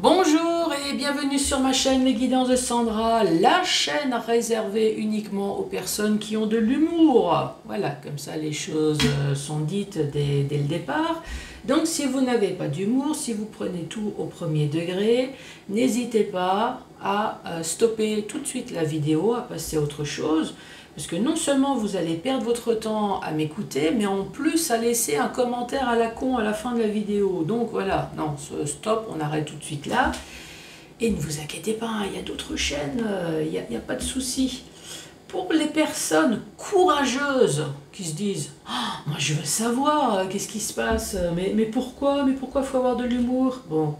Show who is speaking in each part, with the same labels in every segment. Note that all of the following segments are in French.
Speaker 1: Bonjour et bienvenue sur ma chaîne Les Guidances de Sandra, la chaîne réservée uniquement aux personnes qui ont de l'humour. Voilà, comme ça les choses sont dites dès le départ. Donc si vous n'avez pas d'humour, si vous prenez tout au premier degré, n'hésitez pas à stopper tout de suite la vidéo, à passer à autre chose. Parce que non seulement vous allez perdre votre temps à m'écouter, mais en plus à laisser un commentaire à la con à la fin de la vidéo. Donc voilà, non, stop, on arrête tout de suite là. Et ne vous inquiétez pas, il y a d'autres chaînes, il n'y a pas de souci. Pour les personnes courageuses qui se disent « moi je veux savoir, qu'est-ce qui se passe, mais pourquoi il faut avoir de l'humour ?» Bon,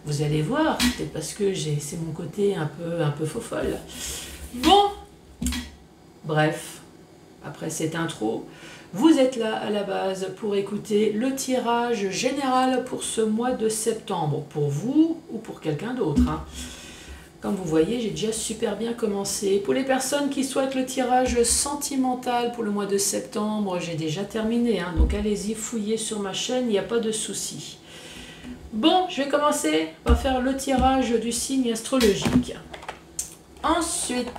Speaker 1: vous allez voir, peut-être parce que c'est mon côté un peu faux-folle. Bon, bref, après cette intro, vous êtes là à la base pour écouter le tirage général pour ce mois de septembre, pour vous ou pour quelqu'un d'autre. Comme vous voyez, j'ai déjà super bien commencé. Pour les personnes qui souhaitent le tirage sentimental pour le mois de septembre, j'ai déjà terminé. Donc allez-y, fouillez sur ma chaîne, il n'y a pas de souci. Bon, je vais commencer. On va faire le tirage du signe astrologique. Ensuite,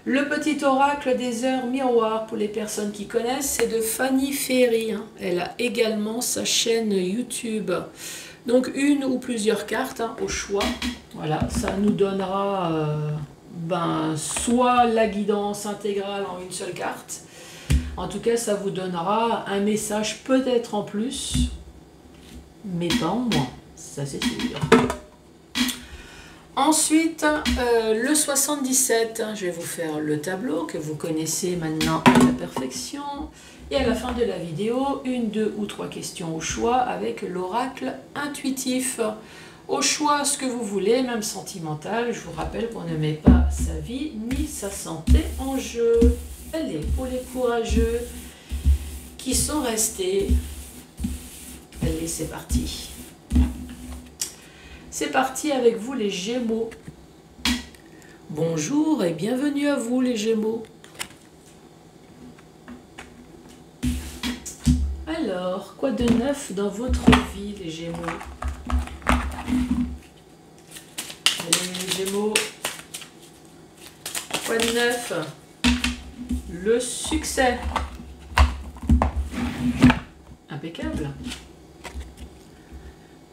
Speaker 1: le petit oracle des heures miroirs, pour les personnes qui connaissent, c'est de Fanny Ferry. Elle a également sa chaîne YouTube. Donc une ou plusieurs cartes au choix. Voilà, ça nous donnera soit la guidance intégrale en une seule carte. En tout cas, ça vous donnera un message peut-être en plus, mais pas en moins, ça c'est sûr. Ensuite, le 77, je vais vous faire le tableau que vous connaissez maintenant à la perfection. Et à la fin de la vidéo, une, deux ou trois questions au choix avec l'oracle intuitif. Au choix, ce que vous voulez, même sentimental. Je vous rappelle qu'on ne met pas sa vie ni sa santé en jeu. Allez, pour les courageux qui sont restés, allez, c'est parti. C'est parti avec vous les Gémeaux. Bonjour et bienvenue à vous les Gémeaux. Alors, quoi de neuf dans votre vie les Gémeaux? Allez les Gémeaux, quoi de neuf? Le succès. Impeccable.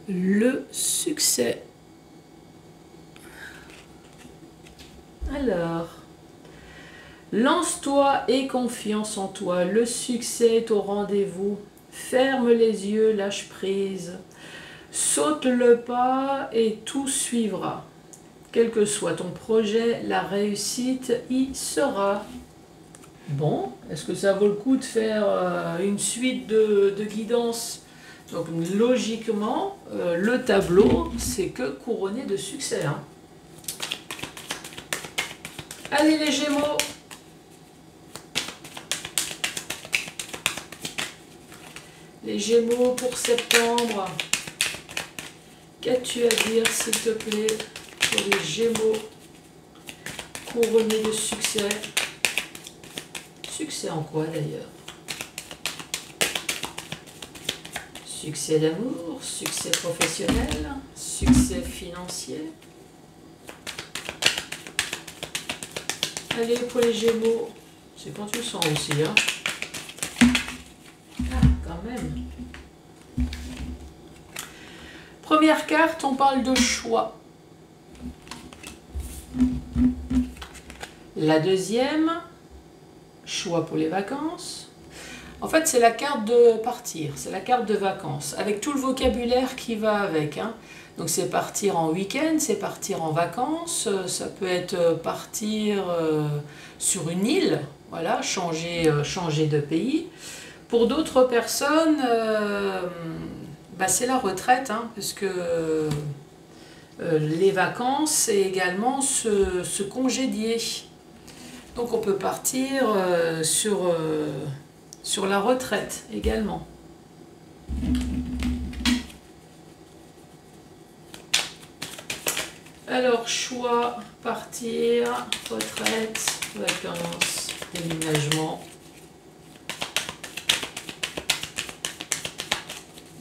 Speaker 1: Le succès. Alors, lance-toi et confiance en toi. Le succès est au rendez-vous. Ferme les yeux, lâche prise. Saute le pas et tout suivra. Quel que soit ton projet, la réussite y sera. Bon, est-ce que ça vaut le coup de faire une suite de guidance? Donc logiquement, le tableau, c'est que couronné de succès. Allez les Gémeaux! Les Gémeaux pour septembre. Qu'as-tu à dire, s'il te plaît, pour les Gémeaux couronnés de succès? Succès en quoi d'ailleurs? Succès d'amour, succès professionnel, succès financier. Allez, pour les Gémeaux, c'est quand tu le sens aussi, quand même. Première carte, on parle de choix. La deuxième, choix pour les vacances. En fait, c'est la carte de partir, c'est la carte de vacances, avec tout le vocabulaire qui va avec. Donc c'est partir en week-end, c'est partir en vacances, ça peut être partir sur une île, voilà, changer de pays. Pour d'autres personnes, c'est la retraite, parce que les vacances, c'est également se congédier. Donc on peut partir sur la retraite également. Alors, choix, partir, retraite, vacances, déménagement.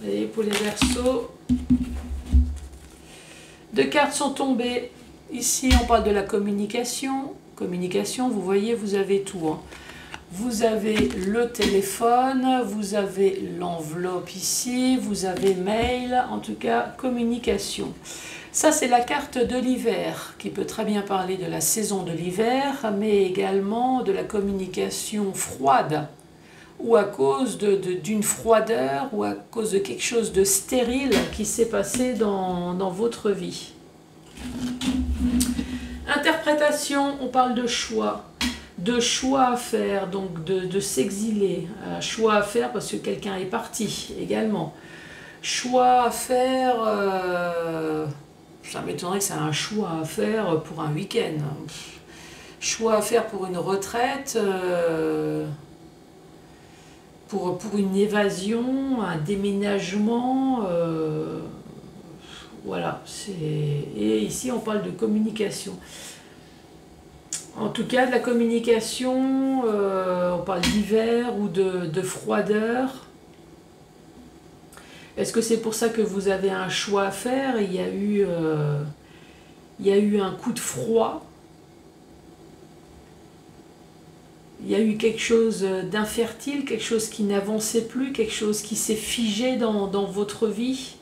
Speaker 1: Et pour les Verseaux, Deux cartes sont tombées. Ici, on parle de la communication. Communication, vous voyez, vous avez tout. Hein. Vous avez le téléphone, vous avez l'enveloppe ici, vous avez mail, en tout cas, communication. Ça, c'est la carte de l'hiver, qui peut très bien parler de la saison de l'hiver, mais également de la communication froide, ou à cause d'une froideur, ou à cause de quelque chose de stérile qui s'est passé dans votre vie. Interprétation, on parle de choix à faire, donc de s'exiler, choix à faire parce que quelqu'un est parti également. Choix à faire, ça m'étonnerait que c'est un choix à faire pour un week-end. Choix à faire pour une retraite, pour une évasion, un déménagement. Voilà, et ici on parle de communication. En tout cas, de la communication, on parle d'hiver ou de froideur. Est-ce que c'est pour ça que vous avez un choix à faire? Il y a eu un coup de froid. Il y a eu quelque chose d'infertile, quelque chose qui n'avançait plus, quelque chose qui s'est figé dans votre vie.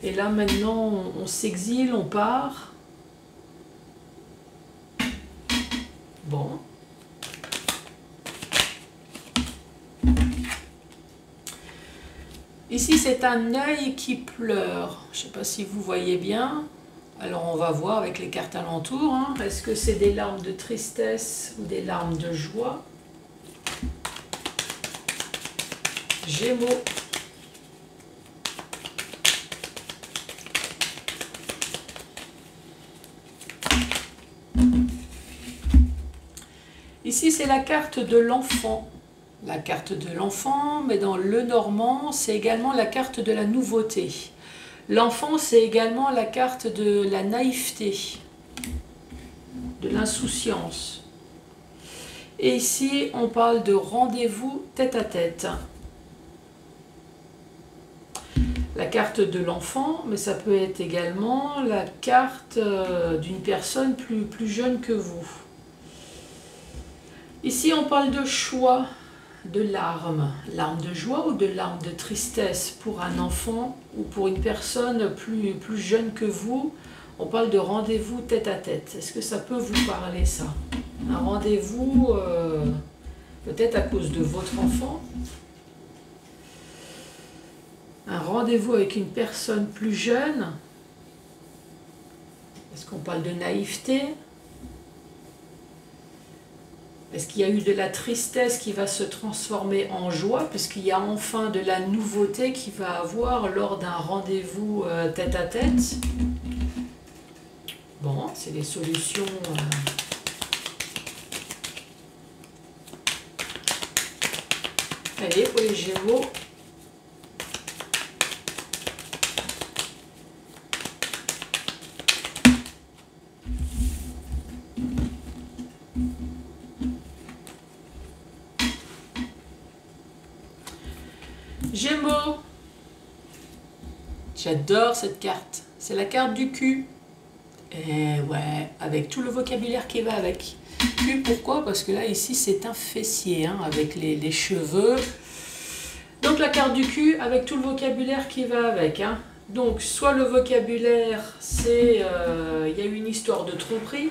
Speaker 1: Et là, maintenant, on s'exile, on part. Bon. Ici, c'est un œil qui pleure. Je ne sais pas si vous voyez bien. Alors, on va voir avec les cartes alentours. Hein. Est-ce que c'est des larmes de tristesse ou des larmes de joie? Gémeaux. Ici, c'est la carte de l'enfant. La carte de l'enfant, mais dans le normand, c'est également la carte de la nouveauté. L'enfant, c'est également la carte de la naïveté, de l'insouciance. Et ici, on parle de rendez-vous tête à tête. La carte de l'enfant, mais ça peut être également la carte d'une personne plus jeune que vous. Ici, on parle de choix, de larmes. Larmes de joie ou de larmes de tristesse pour un enfant ou pour une personne plus jeune que vous. On parle de rendez-vous tête à tête. Est-ce que ça peut vous parler, ça? Un rendez-vous, peut-être à cause de votre enfant. Un rendez-vous avec une personne plus jeune. Est-ce qu'on parle de naïveté? Est-ce qu'il y a eu de la tristesse qui va se transformer en joie, puisqu'il y a enfin de la nouveauté qui va avoir lors d'un rendez-vous tête à tête? Bon, c'est les solutions. Allez, pour les Gémeaux. Gémeaux, j'adore cette carte, c'est la carte du cul. Et ouais, avec tout le vocabulaire qui va avec. Cul, pourquoi? Parce que là, ici, c'est un fessier, hein, avec les cheveux. Donc la carte du cul, avec tout le vocabulaire qui va avec. Hein. Donc, soit le vocabulaire, c'est... il y a eu une histoire de tromperie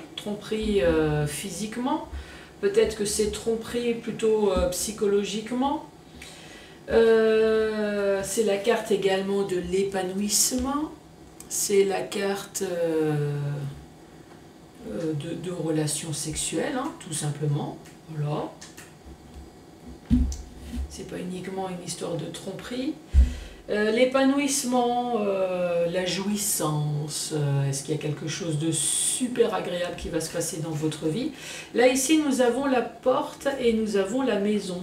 Speaker 1: physiquement. Peut-être que c'est tromperie plutôt psychologiquement. C'est la carte également de l'épanouissement, c'est la carte de relations sexuelles, hein, tout simplement. Voilà. C'est pas uniquement une histoire de tromperie. L'épanouissement, la jouissance, est-ce qu'il y a quelque chose de super agréable qui va se passer dans votre vie? Là, ici, nous avons la porte et nous avons la maison.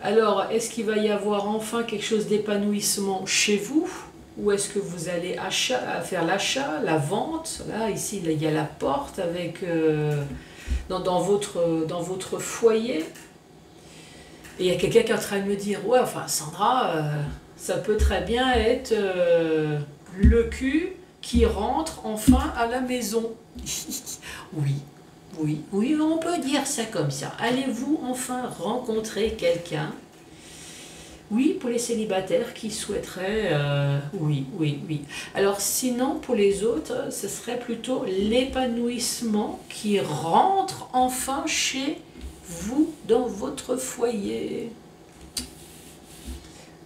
Speaker 1: Alors, est-ce qu'il va y avoir enfin quelque chose d'épanouissement chez vous? Ou est-ce que vous allez faire l'achat, la vente? Là, ici, il y a la porte avec, dans votre foyer. Et il y a quelqu'un qui est en train de me dire, ouais, enfin, Sandra, ça peut très bien être le cul qui rentre enfin à la maison. Oui, oui, oui, on peut dire ça comme ça. Allez-vous enfin rencontrer quelqu'un? Oui, pour les célibataires qui souhaiteraient... oui, oui, oui. Alors sinon, pour les autres, ce serait plutôt l'épanouissement qui rentre enfin chez vous, dans votre foyer.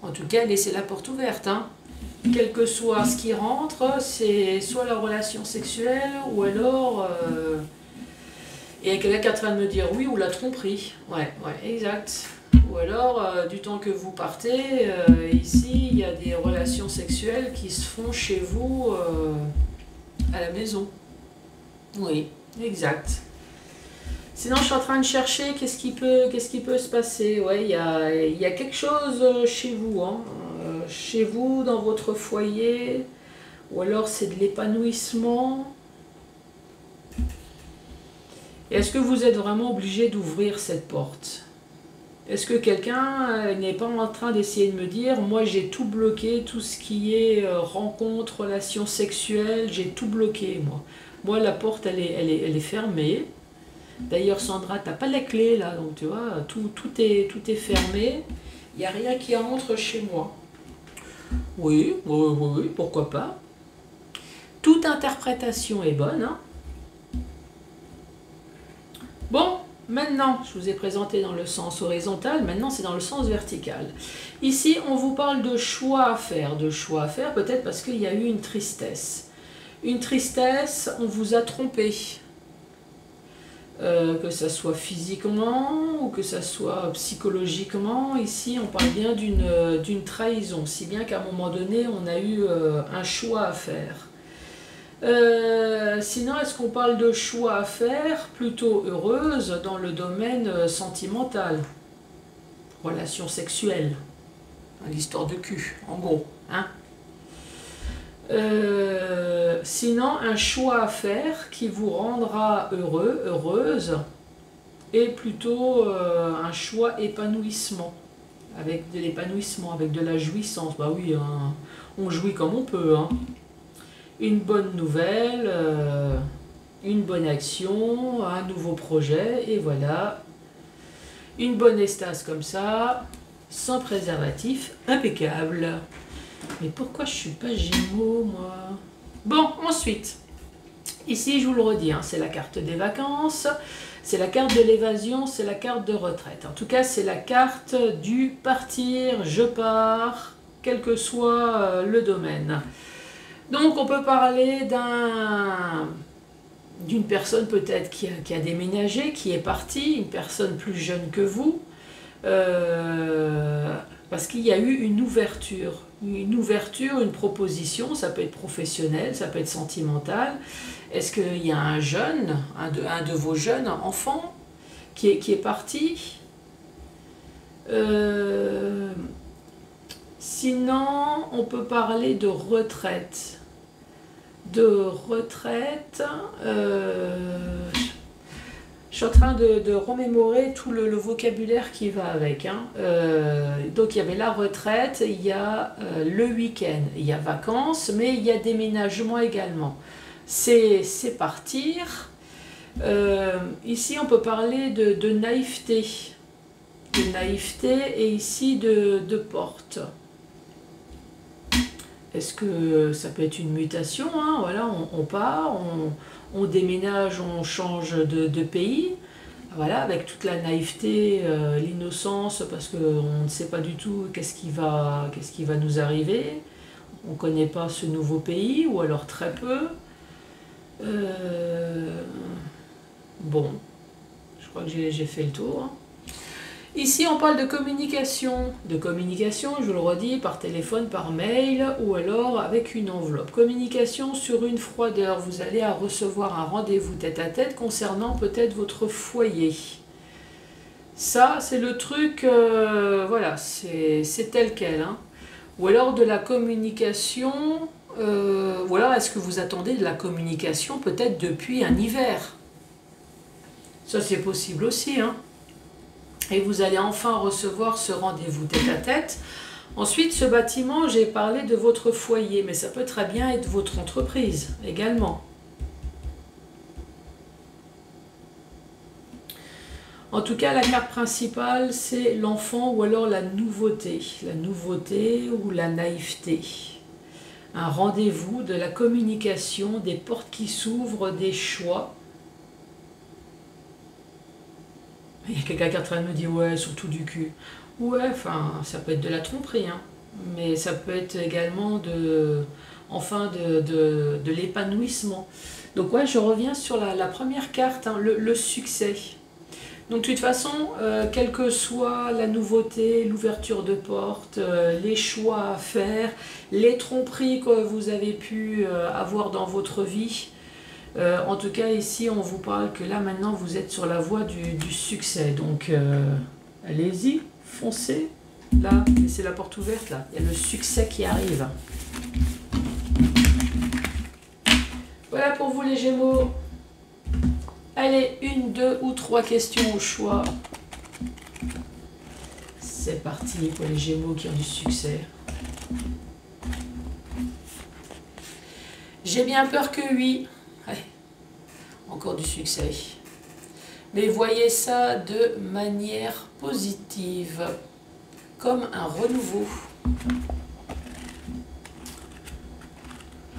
Speaker 1: En tout cas, laissez la porte ouverte, hein. Quel que soit ce qui rentre, c'est soit la relation sexuelle ou alors... il y a quelqu'un qui est en train de me dire oui ou la tromperie. Ouais, ouais, exact. Ou alors, du temps que vous partez, ici, il y a des relations sexuelles qui se font chez vous à la maison. Oui, exact. Sinon, je suis en train de chercher qu'est-ce qui peut se passer. Ouais, il y a quelque chose chez vous, hein. Chez vous, dans votre foyer, ou alors c'est de l'épanouissement. Est-ce que vous êtes vraiment obligé d'ouvrir cette porte? Est-ce que quelqu'un n'est pas en train d'essayer de me dire, moi j'ai tout bloqué, tout ce qui est rencontre, relations sexuelles, j'ai tout bloqué, moi. Moi, la porte, elle est fermée. D'ailleurs, Sandra, t'as pas la clé là, donc tu vois, tout est fermé. Il n'y a rien qui entre chez moi. Oui, oui, oui, oui, pourquoi pas. Toute interprétation est bonne, hein. Bon, maintenant, je vous ai présenté dans le sens horizontal, maintenant c'est dans le sens vertical. Ici, on vous parle de choix à faire peut-être parce qu'il y a eu une tristesse. Une tristesse, on vous a trompé. Que ça soit physiquement ou que ça soit psychologiquement, ici on parle bien d'une trahison, si bien qu'à un moment donné on a eu un choix à faire. Sinon, est-ce qu'on parle de choix à faire plutôt heureuse dans le domaine sentimental, relation sexuelle, l'histoire de cul, en gros, hein? Sinon, un choix à faire qui vous rendra heureux, heureuse, et plutôt un choix épanouissement, avec de l'épanouissement, avec de la jouissance. Bah oui, hein, on jouit comme on peut, hein. Une bonne nouvelle, une bonne action, un nouveau projet, et voilà. Une bonne estace comme ça, sans préservatif, impeccable. Mais pourquoi je suis pas Gémeaux, moi? Bon, ensuite, ici, je vous le redis, hein, c'est la carte des vacances, c'est la carte de l'évasion, c'est la carte de retraite. En tout cas, c'est la carte du partir, je pars, quel que soit le domaine. Donc, on peut parler d'une personne peut-être qui a déménagé, qui est partie, une personne plus jeune que vous, parce qu'il y a eu une ouverture, une proposition, ça peut être professionnel, ça peut être sentimental. Est-ce qu'il y a un jeune, un de vos jeunes enfants qui est parti? Sinon, on peut parler de retraite. Je suis en train de remémorer tout le vocabulaire qui va avec, hein. Donc il y avait la retraite, il y a le week-end, il y a vacances, mais il y a déménagement également. C'est partir. Ici on peut parler de naïveté. De naïveté et ici de porte. Est-ce que ça peut être une mutation, hein? Voilà, on part, on déménage, on change de pays, voilà, avec toute la naïveté, l'innocence, parce qu'on ne sait pas du tout qu'est-ce qui va nous arriver. On ne connaît pas ce nouveau pays, ou alors très peu. Bon, je crois que j'ai fait le tour, hein. Ici, on parle de communication. De communication, je vous le redis, par téléphone, par mail ou alors avec une enveloppe. Communication sur une froideur. Vous allez recevoir un rendez-vous tête-à-tête concernant peut-être votre foyer. Ça, c'est le truc, voilà, c'est tel quel, hein. Ou alors de la communication, ou alors est-ce que vous attendez de la communication peut-être depuis un hiver? Ça, c'est possible aussi, hein. Et vous allez enfin recevoir ce rendez-vous tête-à-tête Ensuite, ce bâtiment, j'ai parlé de votre foyer, mais ça peut très bien être votre entreprise également. En tout cas, la carte principale, c'est l'enfant ou alors la nouveauté ou la naïveté. Un rendez-vous, de la communication, des portes qui s'ouvrent, des choix. Il y a quelqu'un qui est en train de me dire, ouais, surtout du cul. Ouais, enfin, ça peut être de la tromperie, hein, mais ça peut être également de l'épanouissement. Donc ouais, je reviens sur la première carte, hein, le succès. Donc de toute façon, quelle que soit la nouveauté, l'ouverture de porte, les choix à faire, les tromperies que vous avez pu avoir dans votre vie, en tout cas ici on vous parle que là maintenant vous êtes sur la voie du succès. Donc allez-y, foncez, là, laissez la porte ouverte, là, il y a le succès qui arrive. Voilà pour vous les Gémeaux. Allez, 1, 2 ou 3 questions au choix. C'est parti pour les Gémeaux qui ont du succès. J'ai bien peur que oui. Allez, encore du succès. Mais voyez ça de manière positive, comme un renouveau.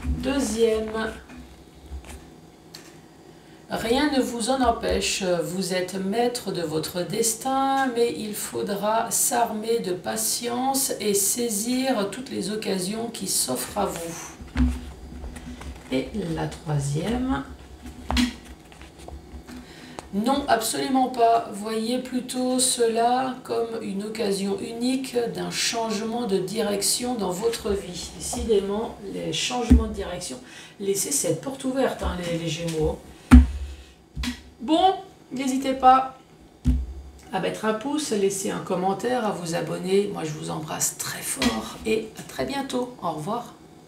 Speaker 1: Deuxième. Rien ne vous en empêche, vous êtes maître de votre destin, mais il faudra s'armer de patience et saisir toutes les occasions qui s'offrent à vous. Et la troisième. Non, absolument pas. Voyez plutôt cela comme une occasion unique d'un changement de direction dans votre vie. Décidément, les changements de direction, laissez cette porte ouverte, hein, les Gémeaux. Bon, n'hésitez pas à mettre un pouce, à laisser un commentaire, à vous abonner. Moi, je vous embrasse très fort et à très bientôt. Au revoir.